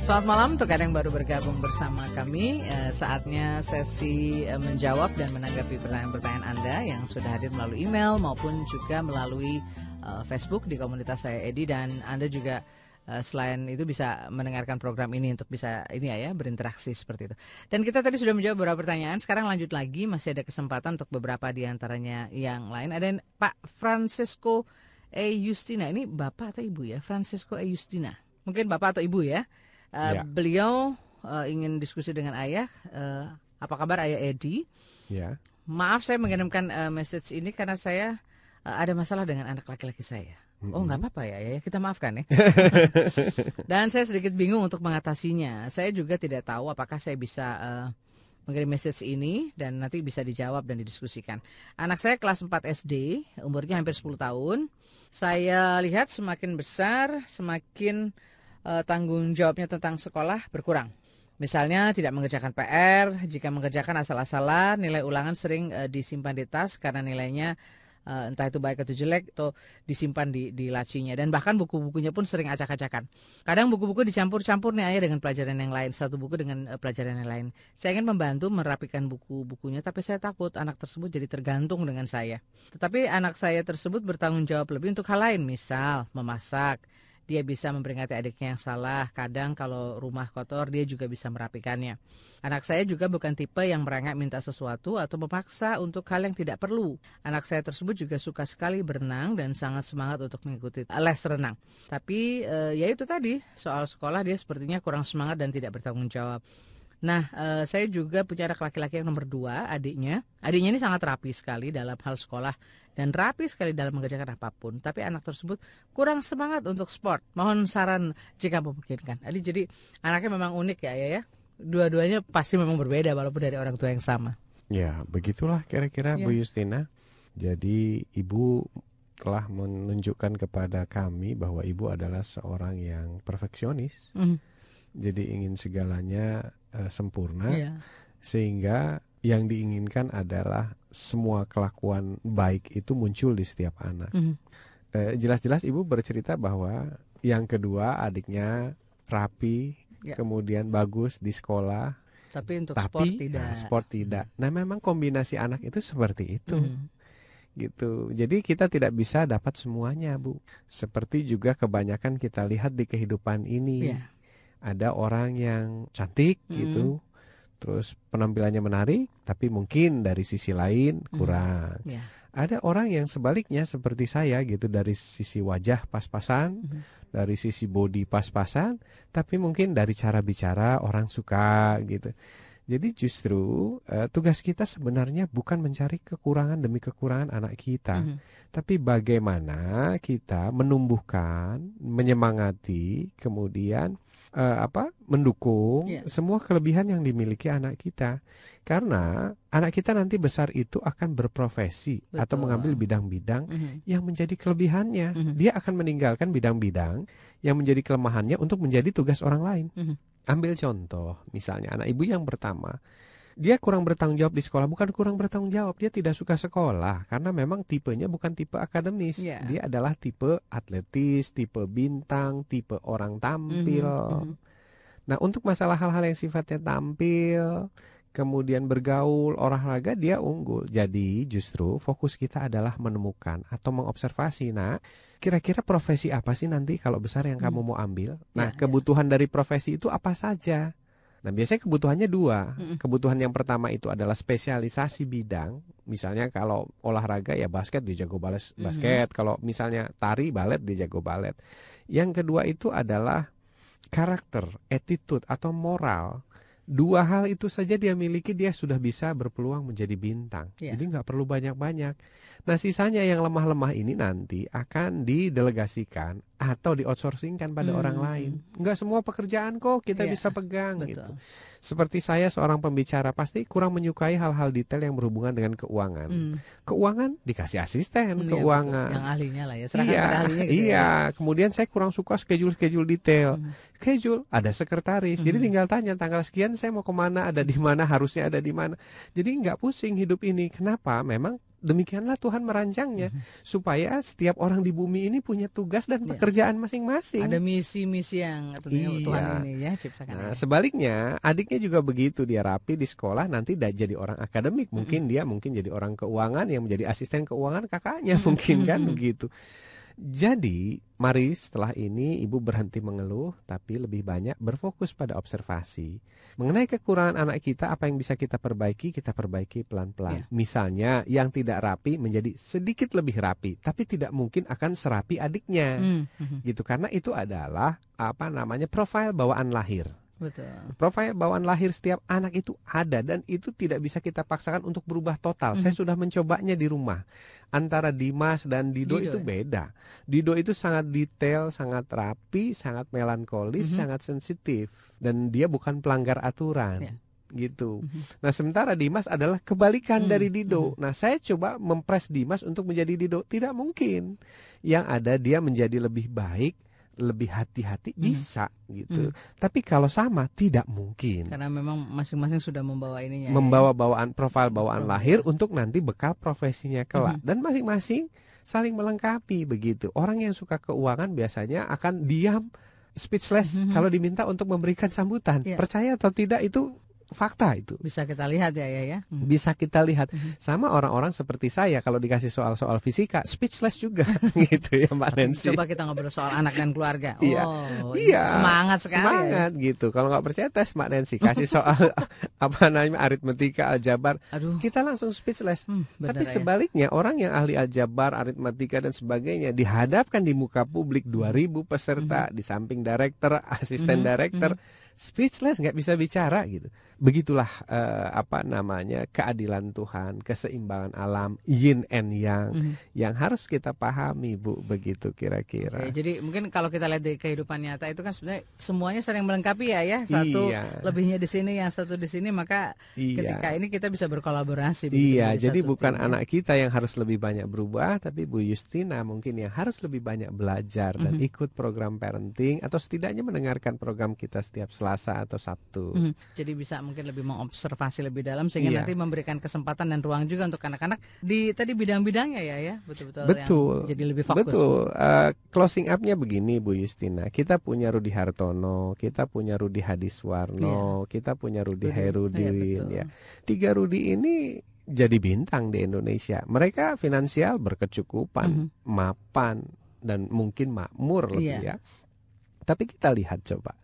Selamat malam untuk Anda yang baru bergabung bersama kami. Saatnya sesi menjawab dan menanggapi pertanyaan-pertanyaan Anda yang sudah hadir melalui email maupun juga melalui Facebook di komunitas saya Edi, dan Anda juga selain itu bisa mendengarkan program ini untuk bisa berinteraksi seperti itu. Dan kita tadi sudah menjawab beberapa pertanyaan. Sekarang lanjut lagi, masih ada kesempatan untuk beberapa di antaranya yang lain. Ada Pak Francisco E. Justina. Ini Bapak atau Ibu ya? Francisco E. Justina. Mungkin Bapak atau Ibu ya. Beliau ingin diskusi dengan Ayah. Apa kabar Ayah Edi? Ya. Maaf saya mengirimkan message ini karena saya ada masalah dengan anak laki-laki saya. Oh, nggak apa-apa ya, kita maafkan ya. Dan saya sedikit bingung untuk mengatasinya. Saya juga tidak tahu apakah saya bisa mengirim message ini dan nanti bisa dijawab dan didiskusikan. Anak saya kelas 4 SD, umurnya hampir 10 tahun. Saya lihat semakin besar, semakin tanggung jawabnya tentang sekolah berkurang. Misalnya tidak mengerjakan PR, jika mengerjakan asal-asalan, nilai ulangan sering disimpan di tas karena nilainya entah itu baik atau jelek atau disimpan di lacinya, dan bahkan buku-bukunya pun sering acak-acakan. Kadang buku-buku dicampur-campur nih Ayah dengan pelajaran yang lain, satu buku dengan pelajaran yang lain. Saya ingin membantu merapikan buku-bukunya, tapi saya takut anak tersebut jadi tergantung dengan saya. Tetapi anak saya tersebut bertanggung jawab lebih untuk hal lain, misal memasak. Dia bisa memperingati adiknya yang salah. Kadang kalau rumah kotor dia juga bisa merapikannya. Anak saya juga bukan tipe yang merengek minta sesuatu atau memaksa untuk hal yang tidak perlu. Anak saya tersebut juga suka sekali berenang dan sangat semangat untuk mengikuti les renang. Tapi ya itu tadi, soal sekolah dia sepertinya kurang semangat dan tidak bertanggung jawab. Nah, saya juga punya anak laki-laki yang nomor 2, adiknya. Adiknya ini sangat rapi sekali dalam hal sekolah dan rapi sekali dalam mengerjakan apapun. Tapi anak tersebut kurang semangat untuk sport. Mohon saran jika memungkinkan. Jadi anaknya memang unik ya. Dua-duanya pasti memang berbeda walaupun dari orang tua yang sama. Ya, begitulah kira-kira Bu Justina. Jadi Ibu telah menunjukkan kepada kami bahwa Ibu adalah seorang yang perfeksionis. Jadi ingin segalanya sempurna, sehingga yang diinginkan adalah semua kelakuan baik itu muncul di setiap anak. Jelas-jelas Ibu bercerita bahwa yang kedua adiknya rapi, kemudian bagus di sekolah, tapi untuk sport tidak. Nah, memang kombinasi anak itu seperti itu. Gitu. Jadi kita tidak bisa dapat semuanya, Bu. Seperti juga kebanyakan kita lihat di kehidupan ini. Ada orang yang cantik gitu, terus penampilannya menarik, tapi mungkin dari sisi lain kurang. Ada orang yang sebaliknya seperti saya gitu, dari sisi wajah pas-pasan, dari sisi body pas-pasan, tapi mungkin dari cara bicara orang suka gitu. Jadi justru tugas kita sebenarnya bukan mencari kekurangan demi kekurangan anak kita, tapi bagaimana kita menumbuhkan, menyemangati, kemudian mendukung semua kelebihan yang dimiliki anak kita. Karena anak kita nanti besar itu akan berprofesi atau mengambil bidang-bidang yang menjadi kelebihannya. Dia akan meninggalkan bidang-bidang yang menjadi kelemahannya untuk menjadi tugas orang lain. Ambil contoh, misalnya anak ibu yang pertama, dia kurang bertanggung jawab di sekolah. Bukan kurang bertanggung jawab, dia tidak suka sekolah karena memang tipenya bukan tipe akademis. Dia adalah tipe atletis, tipe bintang, tipe orang tampil. Nah, untuk masalah hal-hal yang sifatnya tampil, kemudian bergaul, olahraga, dia unggul. Jadi justru fokus kita adalah menemukan atau mengobservasi. Nah, kira-kira profesi apa sih nanti kalau besar yang kamu mau ambil? Nah, kebutuhan dari profesi itu apa saja? Nah, biasanya kebutuhannya 2. Kebutuhan yang pertama itu adalah spesialisasi bidang. Misalnya kalau olahraga ya basket, dia jago basket. Kalau misalnya tari, balet, dia jago balet. Yang kedua itu adalah karakter, attitude atau moral. 2 hal itu saja dia miliki, dia sudah bisa berpeluang menjadi bintang. Jadi nggak perlu banyak-banyak. Nah, sisanya yang lemah-lemah ini nanti akan didelegasikan atau di-outsourcingkan pada orang lain. Nggak semua pekerjaan kok kita bisa pegang gitu. Seperti saya seorang pembicara pasti kurang menyukai hal-hal detail yang berhubungan dengan keuangan. Keuangan dikasih asisten keuangan. Yang ahlinya lah ya, serahkan pada ahlinya gitu. Kemudian saya kurang suka schedule detail. Schedule ada sekretaris. Jadi tinggal tanya tanggal sekian saya mau kemana, ada di mana, harusnya ada di mana. Jadi nggak pusing hidup ini. Kenapa? Memang demikianlah Tuhan merancangnya supaya setiap orang di bumi ini punya tugas dan pekerjaan masing-masing. Ada misi-misi yang Tuhan ini ya ciptakan. Nah, sebaliknya adiknya juga begitu, dia rapi di sekolah, nanti jadi orang akademik, mungkin dia jadi orang keuangan yang menjadi asisten keuangan kakaknya mungkin kan begitu. Jadi, mari setelah ini ibu berhenti mengeluh, tapi lebih banyak berfokus pada observasi. Mengenai kekurangan anak kita, apa yang bisa kita perbaiki pelan-pelan. Misalnya, yang tidak rapi menjadi sedikit lebih rapi, tapi tidak mungkin akan serapi adiknya. Gitu, karena itu adalah profil bawaan lahir. Betul. Profil bawaan lahir setiap anak itu ada dan itu tidak bisa kita paksakan untuk berubah total. Saya sudah mencobanya di rumah. Antara Dimas dan Dido itu beda. Dido itu sangat detail, sangat rapi, sangat melankolis, sangat sensitif, dan dia bukan pelanggar aturan. Gitu. Nah, sementara Dimas adalah kebalikan dari Dido. Nah, saya coba mempres Dimas untuk menjadi Dido, tidak mungkin. Yang ada dia menjadi lebih baik, lebih hati-hati, bisa gitu. Tapi kalau sama tidak mungkin. Karena memang masing-masing sudah membawa ininya. Membawa profil bawaan lahir untuk nanti bekal profesinya kelak. Dan masing-masing saling melengkapi begitu. Orang yang suka keuangan biasanya akan diam, speechless kalau diminta untuk memberikan sambutan. Percaya atau tidak, itu fakta itu. Bisa kita lihat ya. Bisa kita lihat. Sama orang-orang seperti saya kalau dikasih soal-soal fisika, speechless juga gitu ya Mbak Nancy. Coba kita ngobrol soal anak dan keluarga. Iya. Semangat sekali. Semangat gitu. Kalau nggak percaya tes Mbak Nancy, kasih soal aritmetika, aljabar. Kita langsung speechless. Tapi sebaliknya orang yang ahli aljabar, aritmetika dan sebagainya dihadapkan di muka publik 2000 peserta, di samping director, asisten director, speechless, nggak bisa bicara gitu. Begitulah keadilan Tuhan, keseimbangan alam, yin and yang, yang harus kita pahami, Bu, begitu kira-kira. Oke, jadi mungkin kalau kita lihat di kehidupan nyata itu kan sebenarnya semuanya saling melengkapi ya. Satu lebihnya di sini, yang satu di sini, maka ketika ini kita bisa berkolaborasi. Jadi bukan anak kita yang harus lebih banyak berubah, tapi Bu Justina mungkin yang harus lebih banyak belajar dan ikut program parenting, atau setidaknya mendengarkan program kita setiap Selasa atau Sabtu. Jadi bisa mungkin lebih mengobservasi lebih dalam sehingga nanti memberikan kesempatan dan ruang juga untuk anak-anak di tadi bidang-bidangnya ya. Betul. Yang jadi lebih fokus. Betul. Closing up-nya begini Bu Justina. Kita punya Rudi Hartono, kita punya Rudi Hadiswarno, kita punya Rudi Hairudin ya. 3 Rudi ini jadi bintang di Indonesia. Mereka finansial berkecukupan, mapan, dan mungkin makmur lebih ya. Tapi kita lihat coba,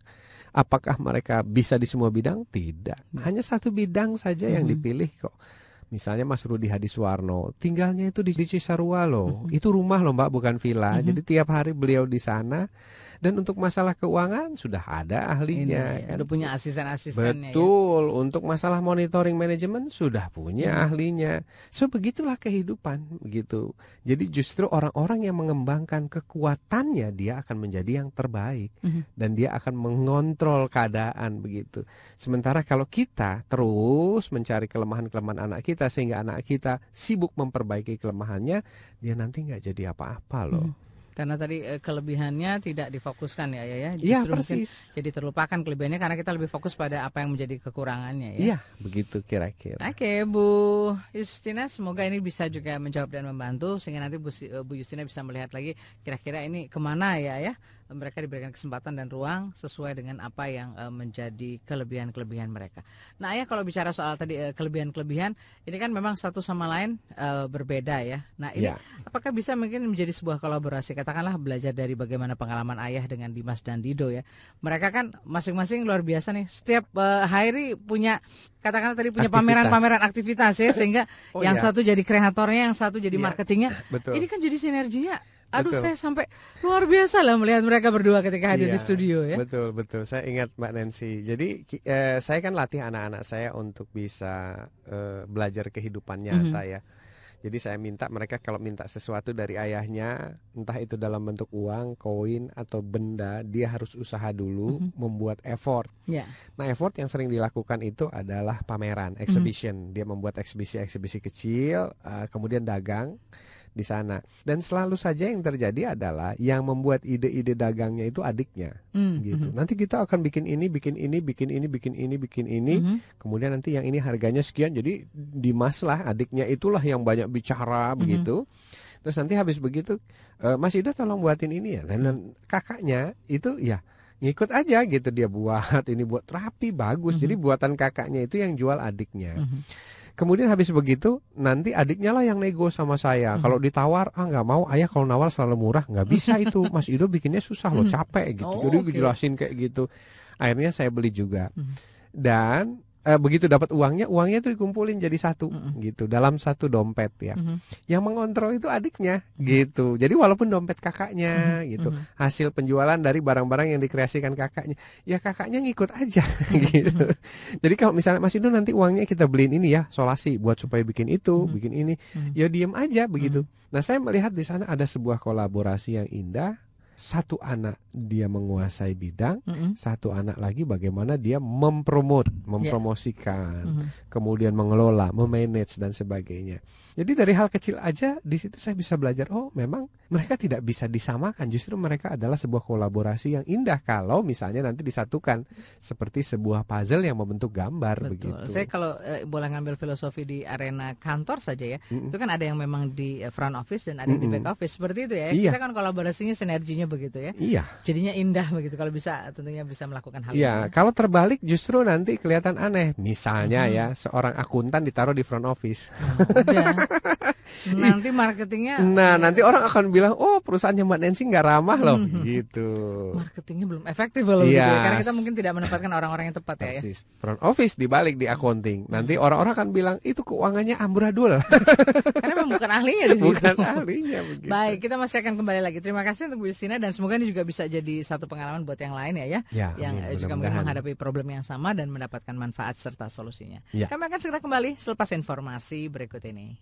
apakah mereka bisa di semua bidang? Tidak. Hanya satu bidang saja yang dipilih kok. Misalnya Mas Rudi Hadiswarno, tinggalnya itu di Cisarua loh. Itu rumah loh Mbak, bukan villa. Jadi tiap hari beliau di sana. Dan untuk masalah keuangan sudah ada ahlinya. Udah punya asisten-asistennya. Betul. Untuk masalah monitoring manajemen sudah punya ahlinya. So begitulah kehidupan begitu. Jadi justru orang-orang yang mengembangkan kekuatannya, dia akan menjadi yang terbaik. Dan dia akan mengontrol keadaan begitu. Sementara kalau kita terus mencari kelemahan-kelemahan anak kita sehingga anak kita sibuk memperbaiki kelemahannya, dia nanti nggak jadi apa-apa loh. Karena tadi kelebihannya tidak difokuskan ya. Iya, persis. Jadi terlupakan kelebihannya karena kita lebih fokus pada apa yang menjadi kekurangannya ya. Iya, begitu kira-kira. Oke, Bu Justina, semoga ini bisa juga menjawab dan membantu sehingga nanti Bu Justina bisa melihat lagi kira-kira ini kemana ya. Mereka diberikan kesempatan dan ruang sesuai dengan apa yang menjadi kelebihan-kelebihan mereka. Nah, Ayah, kalau bicara soal tadi kelebihan-kelebihan, ini kan memang satu sama lain berbeda ya. Nah, ini apakah bisa mungkin menjadi sebuah kolaborasi? Katakanlah belajar dari bagaimana pengalaman Ayah dengan Dimas dan Dido ya. Mereka kan masing-masing luar biasa nih. Setiap hari punya, katakanlah tadi punya pameran-pameran aktivitas ya, sehingga yang satu jadi kreatornya, yang satu jadi marketingnya. Betul. Ini kan jadi sinerginya. Aduh, saya sampai luar biasa lah melihat mereka berdua ketika hadir di studio ya. Betul. Saya ingat Mbak Nancy. Jadi saya kan latih anak-anak saya untuk bisa belajar kehidupan nyata ya. Jadi saya minta mereka kalau minta sesuatu dari ayahnya, entah itu dalam bentuk uang, koin, atau benda, dia harus usaha dulu, membuat effort. Nah, effort yang sering dilakukan itu adalah pameran, exhibition. Dia membuat eksibisi-eksibisi kecil, kemudian dagang. di sana. Dan selalu saja yang terjadi adalah yang membuat ide-ide dagangnya itu adiknya, gitu. Nanti kita akan bikin ini, bikin ini, bikin ini, bikin ini, bikin ini. Kemudian nanti yang ini harganya sekian. Jadi Dimas lah adiknya itulah yang banyak bicara begitu. Terus nanti habis begitu, Mas Ido tolong buatin ini ya. Dan kakaknya itu ya ngikut aja gitu, dia buat ini, buat rapi bagus. Jadi buatan kakaknya itu yang jual adiknya. Kemudian habis begitu nanti adiknya lah yang nego sama saya. Kalau ditawar, nggak mau, ayah kalau nawar selalu murah. Nggak bisa itu, Mas Ido bikinnya susah loh, capek gitu. Jadi dijelasin kayak gitu. Akhirnya saya beli juga. Dan begitu dapat uangnya itu dikumpulin jadi satu gitu, dalam satu dompet ya. Yang mengontrol itu adiknya gitu. Jadi walaupun dompet kakaknya gitu, hasil penjualan dari barang-barang yang dikreasikan kakaknya, ya kakaknya ngikut aja gitu. Jadi kalau misalnya Mas Indo nanti uangnya kita beliin ini ya, solasi buat supaya bikin itu, bikin ini, ya diem aja begitu. Nah, saya melihat di sana ada sebuah kolaborasi yang indah. Satu anak dia menguasai bidang, satu anak lagi bagaimana dia mempromosikan, kemudian mengelola, memanage dan sebagainya. Jadi dari hal kecil aja di situ saya bisa belajar, oh memang mereka tidak bisa disamakan, justru mereka adalah sebuah kolaborasi yang indah kalau misalnya nanti disatukan seperti sebuah puzzle yang membentuk gambar. Betul. Begitu. Saya kalau boleh ngambil filosofi di arena kantor saja ya, itu kan ada yang memang di front office dan ada yang di back office, seperti itu ya. Kita kan kolaborasinya, sinerginya begitu ya. Iya. Jadinya indah begitu kalau bisa, tentunya bisa melakukan hal ini. Kalau terbalik justru nanti kelihatan aneh. Misalnya ya, seorang akuntan ditaruh di front office. Udah. Nanti marketingnya. Nah, nanti orang akan bilang, oh perusahaannya Mbak Nancy nggak ramah loh, gitu. Marketingnya belum efektif loh, gitu ya. Karena kita mungkin tidak menempatkan orang-orang yang tepat ya. Front office dibalik di accounting. Nanti orang-orang akan bilang itu keuangannya amburadul. Karena memang bukan ahlinya di situ. Bukan ahlinya begitu. Baik, kita masih akan kembali lagi. Terima kasih untuk Bu Justina, dan semoga ini juga bisa jadi satu pengalaman buat yang lain ya, yang juga mungkin menghadapi problem yang sama dan mendapatkan manfaat serta solusinya. Kami akan segera kembali selepas informasi berikut ini.